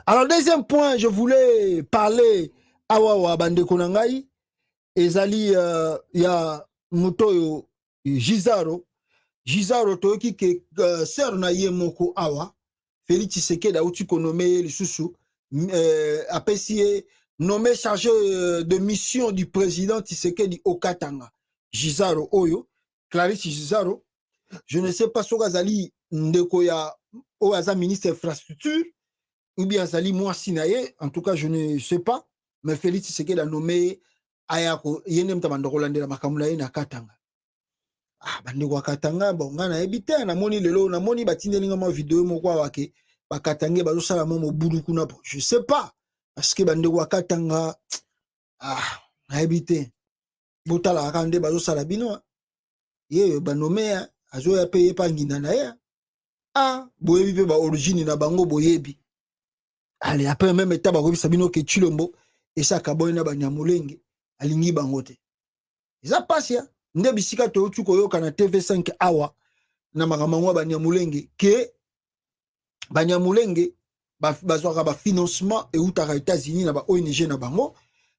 Alors, deuxième point, je voulais parler awawa bande konangai. Ezali, ya mutoyo Gizaro. Gizaro toyoki ke ser na ye moko awa. Félix Tshisekedi a outu konomé le sous apesi nommé chargé de mission du président Tshisekedi au Katanga. Gizaro Oyo, Clarisse Gizaro. Je ne sais pas si Azali ndeko ya Oaza ministre infrastructure ou bien Azali Mouassinaye, en tout cas je ne sais pas, mais Félix Tshisekedi a nommé Ayako Yenem Tamandorolande la Makamulaye na Katanga. Ah, bandeko wa Katanga, bon, nga na ebite, na moni lelo, na moni batindeli nga ma vidéo moko wake, bakatange bazo sala mo budu kuna po. Je sais pas, parce que bandeko wa Katanga, ah, na ebite, botala kande bazo sala bino, ye banome, azo ya peye pa ngina na ya. Ah, boyebi pe ba origine na bango boyebi. Allez, après même état bakobi sabino ke Chilombo et ça kaboy na banyamulenge alingi bangote. Eza passe ya nde bisika to tu koyoka na TV5 awa na makamangwa banyamulenge ke banyamulenge bazwaka ba financement et utaka États-Unis na ba ONG na bango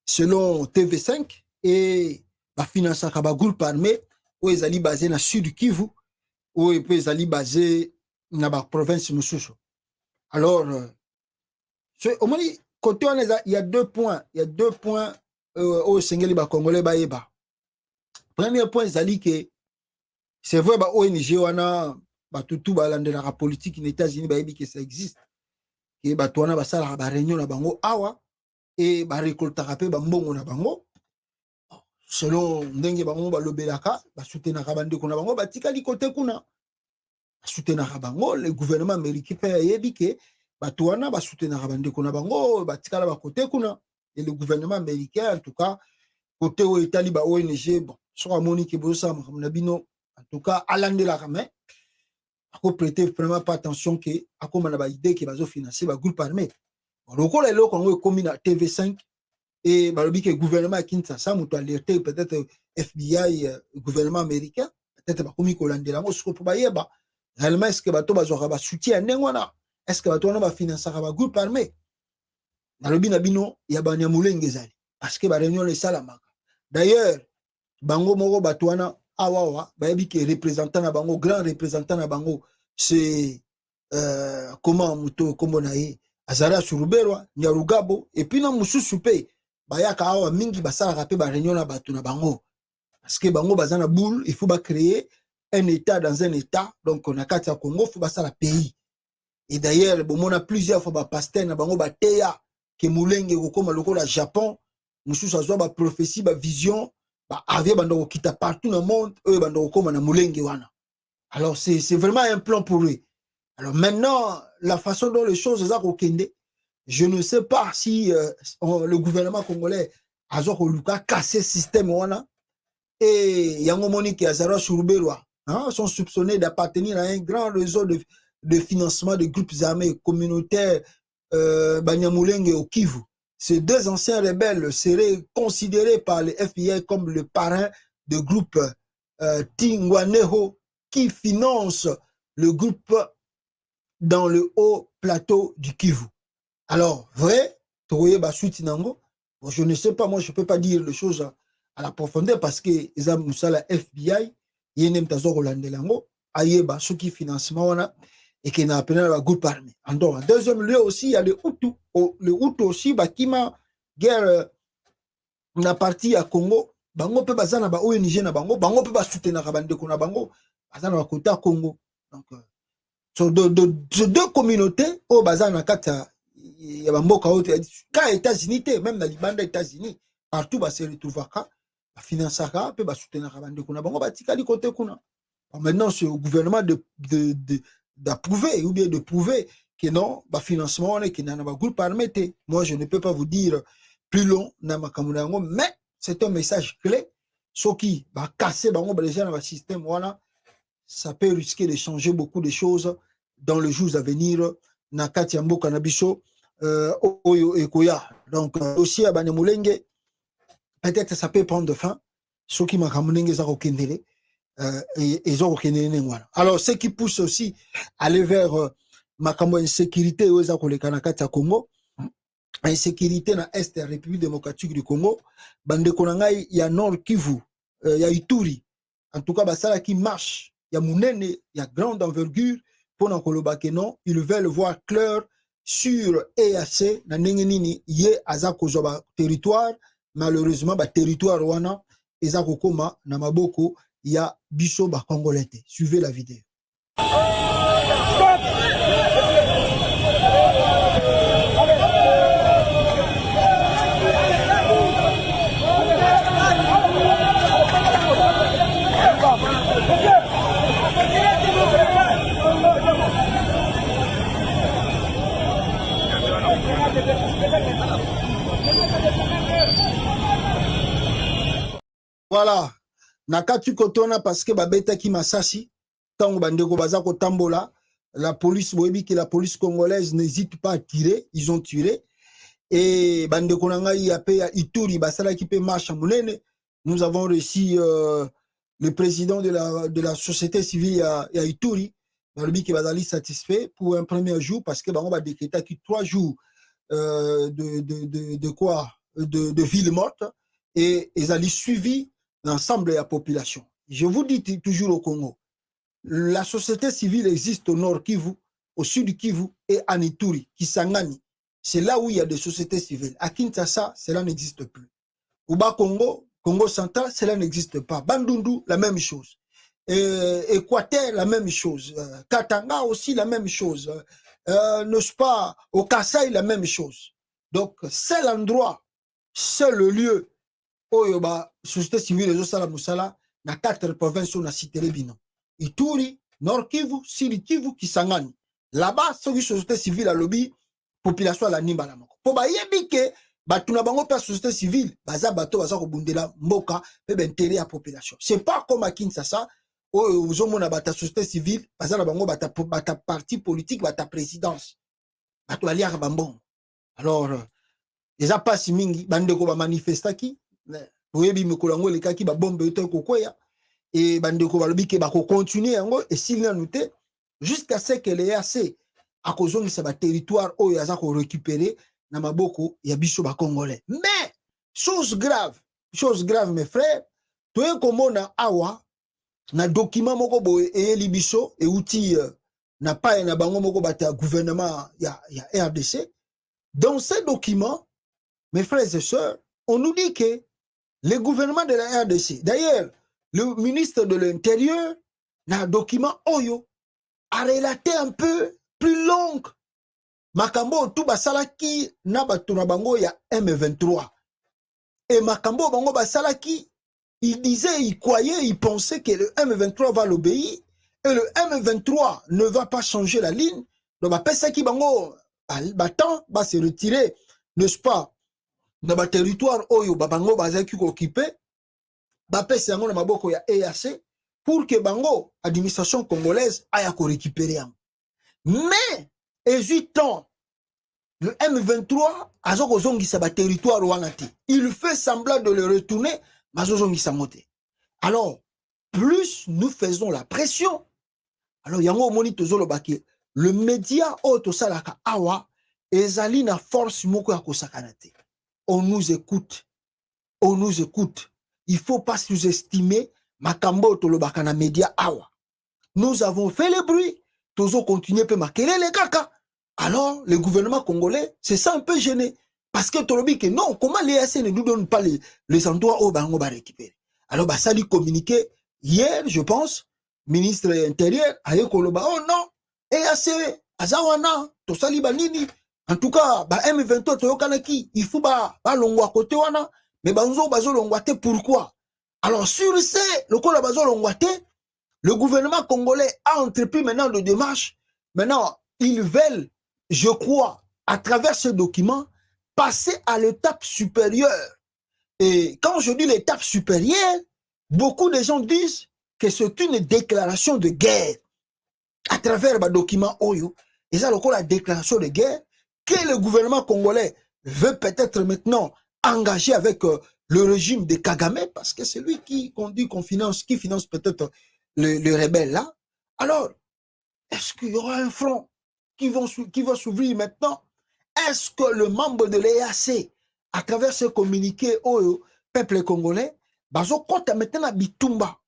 selon TV5 et ba financaka ba groupe armé ou ezali basé na Sud Kivu ou ezali basé na ba province mususu. Alors au moins, côté on il y a deux points. Il y a deux points au Sénégal, les Congolais, baïba. Premier point, c'est que c'est vrai, bah, ONG, on a tout la politique aux États-Unis, baïbi que ça existe. Et bah, toi, on a ça, la réunion, la bango, awa, et bah, récolte rapé, bah, mbongo, na bango. Selon ndenge bango, bah, l'obélaka, bah, soutenir rabande, qu'on a bango, bah, tika li côté kuna. Soutenir rabango, le gouvernement américain fait yebi que Batouana va soutenir Rabande Kuna Bango, Batikala va côté Kuna. Et le gouvernement américain, en tout cas, côté où Italie, ba ONG, bon, sur Monique Bossa, Mnabino, en tout cas, Alain de la Ramé, à quoi prêter vraiment pas attention que, à quoi on a idée qui va financer le groupe armé. Bon, le coup, là, on est commis à TV5 et le gouvernement Kinshasa, on a alerté peut-être FBI, gouvernement américain, peut-être pas commis Hollande de la Moscou pour bailler, bah, réellement, est-ce que bateau va soutien n'engwana? Est-ce que bateau va financer un groupe armé? Dans le binabino, il y a Banyamulenge zali. Parce que la réunion est salamaka. D'ailleurs, Bango Moro Batouana, Awawa, Bayabi qui est représentant à Bango, grand représentant à Bango, c'est comment Muto Kombonaye, Azara Suruberwa, Nyarugabo, et puis dans Moussou Soupé, Bayaka Awa Mingi Basara Rapé, ba réunion à Batuna Bango. Parce que Bango Bazana Boule, il faut créer un État dans un État, donc on a quatre Congo, il faut ça la pays. Et d'ailleurs, bon, on a plusieurs fois pasteur na Bango Bateya, que Moulenge comme le Japon, nous sommes ba prophétie, ba vision, ba avia bandoko kita partout dans le monde, eux bandoko comme na Moulenge wana. Alors c'est vraiment un plan pour eux. Alors maintenant, la façon dont les choses sont okende, je ne sais pas si le gouvernement congolais a cassé le système wana. Et Yango Monique et Azara Chouruberwa sont soupçonnés d'appartenir à un grand réseau de financement de groupes armés communautaires Banyamulenge et au Kivu. Ces deux anciens rebelles seraient considérés par les FBI comme le parrain de groupe Tingwaneho qui finance le groupe dans le haut plateau du Kivu. Alors, vrai, je ne sais pas, moi je ne peux pas dire les choses à la profondeur parce que les hommes la FBI, ils n'aiment pas Rolande Lango, Ayeba, ceux qui financent et qui n'a appelé la groupe armée. En deuxième lieu aussi, il y a le Hutu. Le Hutu aussi, qui m'a guerre na partie à Congo, bango peut bazana ba ONG na bango, bango peut soutenir la bande na bango, bazana ba côté à Congo. Donc, sur deux communautés, au bazana kata, il y a mboka autre, quand États-Unis, même dans les bandes États-Unis, partout ba se retrouver ka, ba financer ka, peut ba soutenir la bande na bango, ba tikali côté kuna. Maintenant, c'est au gouvernement d'approuver ou bien de prouver que non, le financement est qu'il y a un groupe armé. Moi, je ne peux pas vous dire plus long, mais c'est un message clé. Ce qui va casser le système, voilà, ça peut risquer de changer beaucoup de choses dans les jours à venir. Nakati Yambo Kanabiso, Oyo Ekoya. Donc, aussi à Banyamulenge, peut-être ça peut prendre fin. Ce qui m'a ramené à Okendele. Alors, ce qui pousse aussi à aller vers makambo insécurité eza koleka na kati ya Congo, insécurité na est ya République démocratique du Congo, bandeko na ngai ya Nord Kivu, ya Ituri, en tout cas basala qui marche, ya munene, ya grande envergure, pour na koloba que non, ils veulent voir clair sur EAC na ndenge nini ye aza kozwa ba territoire, malheureusement ba territoire wana eza kokoma na maboko ya biso ba congolais. Suivez la vidéo. Voilà, nakati kotona parce que babeta ki masasi tango bandeko baza kotambola, la police boyebi que la police congolaise n'hésite pas à tirer, ils ont tiré et bandeko na ngai ya pe ya Ituri basala ki pe marche munene. Nous avons reçu le président de la société civile ya Ituri, balobi que bazali satisfait pour un premier jour parce que bango ba décréter ki 3 jours de ville morte et ils allaient suivi l'ensemble de la population. Je vous dis toujours au Congo, la société civile existe au nord Kivu, au sud Kivu et en Ituri, Kisangani. C'est là où il y a des sociétés civiles. À Kinshasa, cela n'existe plus. Au bas Congo, Congo central, cela n'existe pas. Bandundu, la même chose. Équateur, la même chose. Katanga aussi, la même chose. N'est-ce pas, au Kasaï, la même chose. Donc, c'est l'endroit, c'est le lieu où la société civile est musala na 4 provinces na cité bino. Ituri, Nord Kivu, Sud Kivu, Kisangani. Là-bas, c'est une société civile à lobby, population à la nimba la moko. Pour bayebi ke batuna bango pa société civile, baza bato baza ko bundela mboka pe bentere ya population. C'est pas comme à Kinshasa où vous avez bata société civile, baza na bango bata parti politique, bata présidence. Bato aliaka bambon. Alors, les apas mingi bandeko ba manifestaki boyebi mikolo yango elekaki ba bombe yoto kokoya et bandeko balobi ke ba ko continuer yango et s'il n'a noté jusqu'à ce que les AC a kozongisa ba territoire oyo aza ko récupérer na maboko ya biso ba congolais. Mais chose grave mes frères, toye komona awa na document moko boye eyeli biso e outil na pa na bango moko bata gouvernement ya RDC. Dans ces documents, mes frères et sœurs, on nous dit que le gouvernement de la RDC, d'ailleurs, le ministre de l'Intérieur, dans un document Oyo, a relaté un peu plus long. Makambo tout basalaki na batuna bango ya M23. Et Makambo bango basalaki, il disait, il croyait, il pensait que le M23 va l'obéir et le M23 ne va pas changer la ligne. Donc, qui bango battant va se retirer, n'est-ce pas, dans le territoire oyo bango bazaki occupé, bapesa yango na maboko ya EAC pour que bango administration congolaise aya ko récupérer. Mais hésitant, le M23 azoko zongisa ba territoire wanati. Il fait semblant de le retourner, mais zongisa moté. Alors, plus nous faisons la pression. Alors yango moni tozolo baki le média auto salaka awa ezali na force moko ya kosakanate. On nous écoute. On nous écoute. Il ne faut pas sous-estimer Makambo Tolobaka na média awa. Nous avons fait le bruit. Tozo continuer pe makele les kaka. Alors, le gouvernement congolais, c'est ça un peu gêné. Parce que Tolobi que non, comment les AC ne nous donnent pas les endroits où on va récupérer. Alors, bah, ça lui communiqué hier, je pense, ministre intérieur, aye koloba, oh non, EAC, azawana, tosali banini. En tout cas, bah, M23 toyokanaki, il faut ba longwa côté wana, mais banzo bazo longwate pourquoi? Alors sur ce, le kola bazo longwate, le gouvernement congolais a entrepris maintenant de démarches. Maintenant, ils veulent, je crois, à travers ce document, passer à l'étape supérieure. Et quand je dis l'étape supérieure, beaucoup de gens disent que c'est une déclaration de guerre. À travers le document Oyo, et ça, la déclaration de guerre, que le gouvernement congolais veut peut-être maintenant engager avec le régime de Kagame, parce que c'est lui qui finance peut-être le rebelle là. Alors, est-ce qu'il y aura un front? qui vont s'ouvrir maintenant. Est-ce que le membre de l'EAC, à travers ce communiqué au peuple congolais, bazo kota maintenant à Bitumba,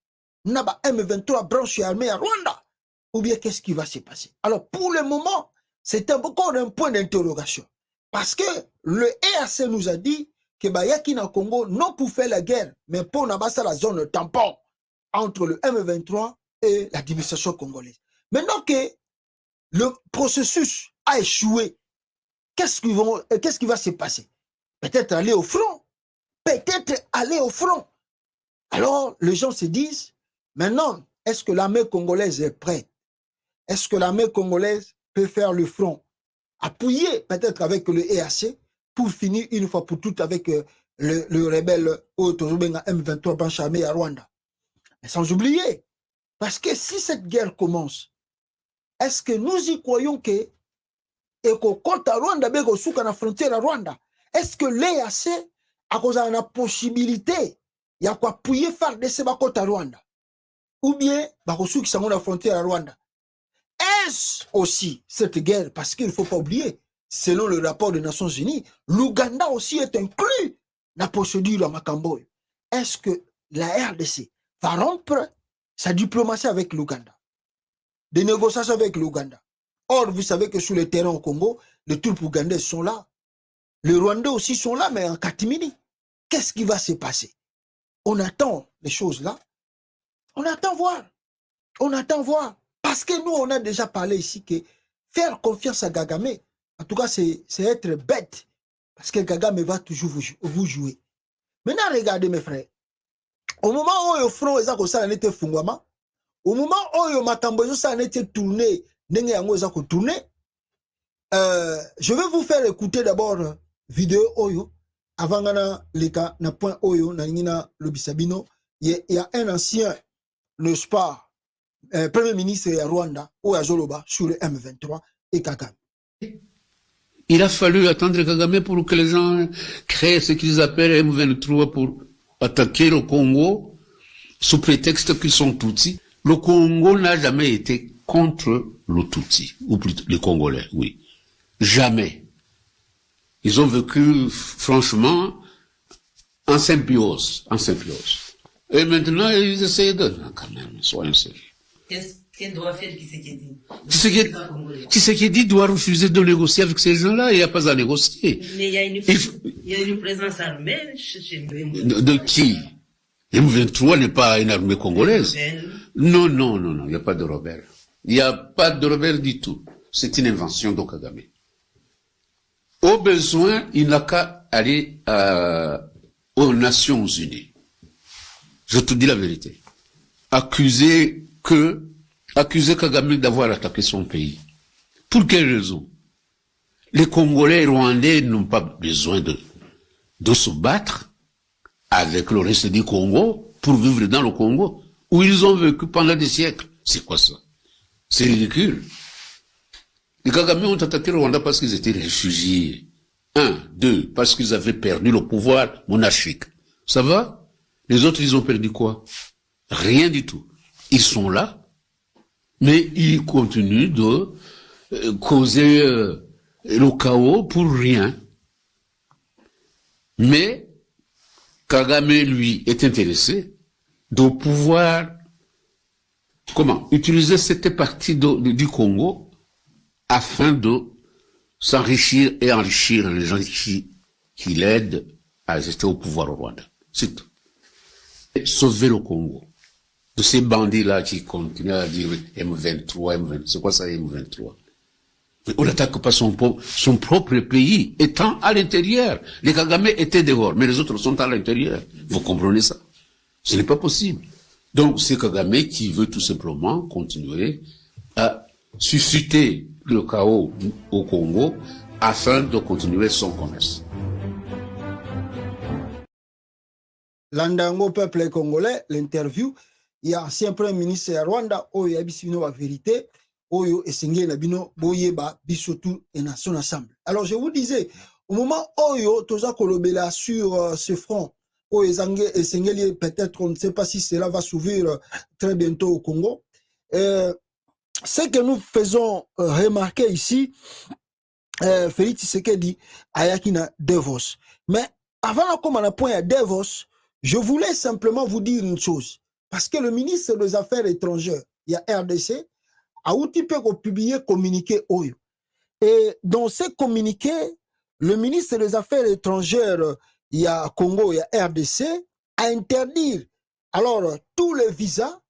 naba M23 branche armée à Rwanda, ou bien qu'est-ce qui va se passer? Alors pour le moment, c'est encore un point d'interrogation. Parce que le EAC nous a dit que Bayaki na Congo, non pour faire la guerre, mais pour n'abasser la zone tampon entre le M23 et l'administration congolaise. Maintenant que le processus a échoué, qu'est-ce qui va se passer? Peut-être aller au front. Peut-être aller au front. Alors, les gens se disent, maintenant, est-ce que l'armée congolaise est prête? Est-ce que l'armée congolaise peut faire le front? Appuyer peut-être avec le EAC pour finir une fois pour toutes avec le rebelle M23 branche armée à Rwanda. Mais sans oublier, parce que si cette guerre commence, est-ce que nous y croyons que et qu'au compte à Rwanda, à la frontière à Rwanda, est-ce que l'EAC a cause de la possibilité il y a quoi appuyer faire de ces côtes à Rwanda? Ou bien, qui sont à la frontière à Rwanda? Est-ce aussi cette guerre, parce qu'il ne faut pas oublier, selon le rapport des Nations Unies, l'Ouganda aussi est inclus dans la procédure à Makamboy. Est-ce que la RDC va rompre sa diplomatie avec l'Ouganda, des négociations avec l'Ouganda? Or, vous savez que sur le terrain au Congo, les troupes ougandaises sont là. Les Rwandais aussi sont là, mais en catimini. Qu'est-ce qui va se passer? On attend les choses là. On attend voir. On attend voir. Parce que nous, on a déjà parlé ici que faire confiance à Kagame, en tout cas, c'est être bête. Parce que Kagame va toujours vous jouer. Maintenant, regardez mes frères. Au moment où le front est été fungwama, au moment où le makambo a été tourné, je vais vous faire écouter d'abord vidéo Oyo avant le cas na point Oyo na nina lobisabino. Il y a un ancien, n'est-ce pas, premier ministre de Rwanda ou Azoloba sur le M23 et Kagame. Il a fallu attendre Kagame pour que les gens créent ce qu'ils appellent M23 pour attaquer le Congo sous prétexte qu'ils sont Tutsis. Le Congo n'a jamais été contre le Tutsi, ou plutôt les Congolais, oui. Jamais. Ils ont vécu, franchement, en symbiose, Et maintenant, ils essayent de... Non, quand même, soyons sérieux. Qu'est-ce doit faire Tshisekedi? Tshisekedi doit refuser de négocier avec ces gens-là, il n'y a pas à négocier. Mais il y a une présence armée chez nous. De qui? M23 n'est pas une armée congolaise. Non, il n'y a pas de rebelles. Il n'y a pas de rebelles du tout. C'est une invention de Kagame. Au besoin, il n'a qu'à aller aux Nations Unies. Je te dis la vérité. Accuser Kagame d'avoir attaqué son pays. Pour quelle raison? Les Congolais et Rwandais n'ont pas besoin de se battre avec le reste du Congo pour vivre dans le Congo, où ils ont vécu pendant des siècles. C'est quoi ça? C'est ridicule. Les Kagame ont attaqué le Rwanda parce qu'ils étaient réfugiés. 1, 2, parce qu'ils avaient perdu le pouvoir monarchique. Ça va? Les autres, ils ont perdu quoi? Rien du tout. Ils sont là, mais ils continuent de causer le chaos pour rien. Mais Kagame, lui, est intéressé de pouvoir, utiliser cette partie du Congo afin de s'enrichir et enrichir les gens qui l'aident à rester au pouvoir au Rwanda. C'est tout. Et sauver le Congo de ces bandits-là qui continuent à dire M23, c'est quoi ça M23? Mais on n'attaque pas son propre pays, étant à l'intérieur. Les Kagame étaient dehors, mais les autres sont à l'intérieur. Vous comprenez ça? Ce n'est pas possible. Donc c'est Kagame qui veut tout simplement continuer à susciter le chaos au Congo afin de continuer son commerce. L'andango peuple congolais, l'interview, il y a ancien premier ministre de Rwanda, Oyo Abisino la vérité, Oyo Esengé Nabino, Boyeba, Bisotou et Nation Ensemble. Alors je vous disais, au moment Oyo, Toza Kolobela sur ce front, Oyo Esengé, peut-être, on ne sait pas si cela va s'ouvrir très bientôt au Congo. ce que nous faisons remarquer ici, Félix Tshisekedi ayakina Davos. Mais avant qu'on m'en point à Davos, je voulais simplement vous dire une chose. Parce que le ministre des Affaires étrangères, il y a RDC, a outil peut publier communiqué Oyo. Et dans ce communiqué, le ministre des Affaires étrangères, il y a Congo, il y a RDC, a interdit alors tous les visas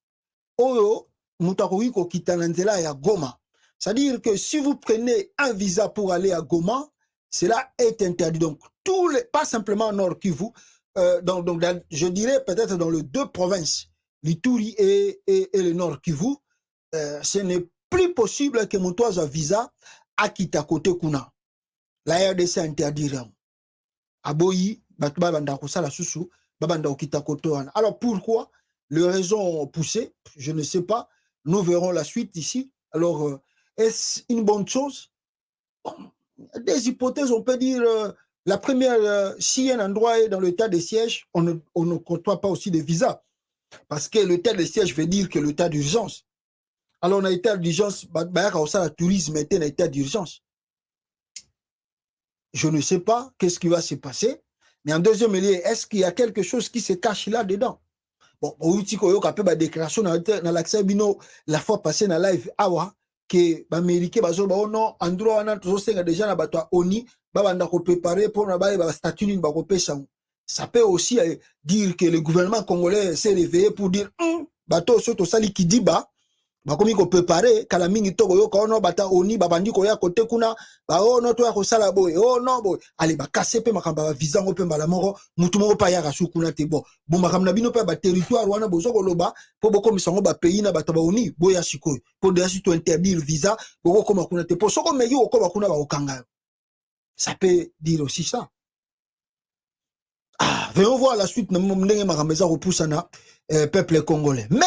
Oyo, Mutakoiko Kitanandela et à Goma. C'est-à-dire que si vous prenez un visa pour aller à Goma, cela est interdit. Donc, tous les, pas simplement Nord Kivu, donc je dirais peut-être dans les deux provinces, l'Ituri et le Nord Kivu, ce n'est plus possible que Moutoise a visa à Kitakote Kuna. La RDC interdit. Aboyi, Babanda Kosala Susu, Babanda Kitakote. Alors pourquoi? Les raisons poussées, je ne sais pas. Nous verrons la suite ici. Alors, est-ce une bonne chose? Bon, des hypothèses, on peut dire, la première, si un endroit est dans l'état de siège, on ne côtoie pas aussi des visas. Parce que l'état de siège veut dire que l'état d'urgence. Alors, on a état d'urgence, le tourisme était un état d'urgence. Je ne sais pas qu'est-ce qui va se passer. Mais en deuxième lieu, est-ce qu'il y a quelque chose qui se cache là-dedans? Bon, la déclaration dans l'accès bino la fois passée dans live awa que l'Américain bazo ba non endroit wana tozosenga déjà na bato oni ba banda ko préparer pour na ba statut ba ko pesa. Ça peut aussi dire que le gouvernement congolais s'est réveillé pour dire bato soto sali kidiba ba komi ko préparer kala mingi toko yo ko no bata oni ba bandi ko ya côté kuna ba no to ya ko sala boy no boy ali ba kasser pe makamba ba visa ngo pe mbala moko mutu moko pa ya ka su kuna te bon makamna bino pe ba territoire wana bozo ko loba po boko misango ba pays na bata ba oni boya sikoy po de si to interdire visa boko koma kuna te po soko meyi ko ba kuna ba okanga. Ça peut dire aussi ça. Venons voir la suite na ndenge makameza ko poussana peuple congolais. Mais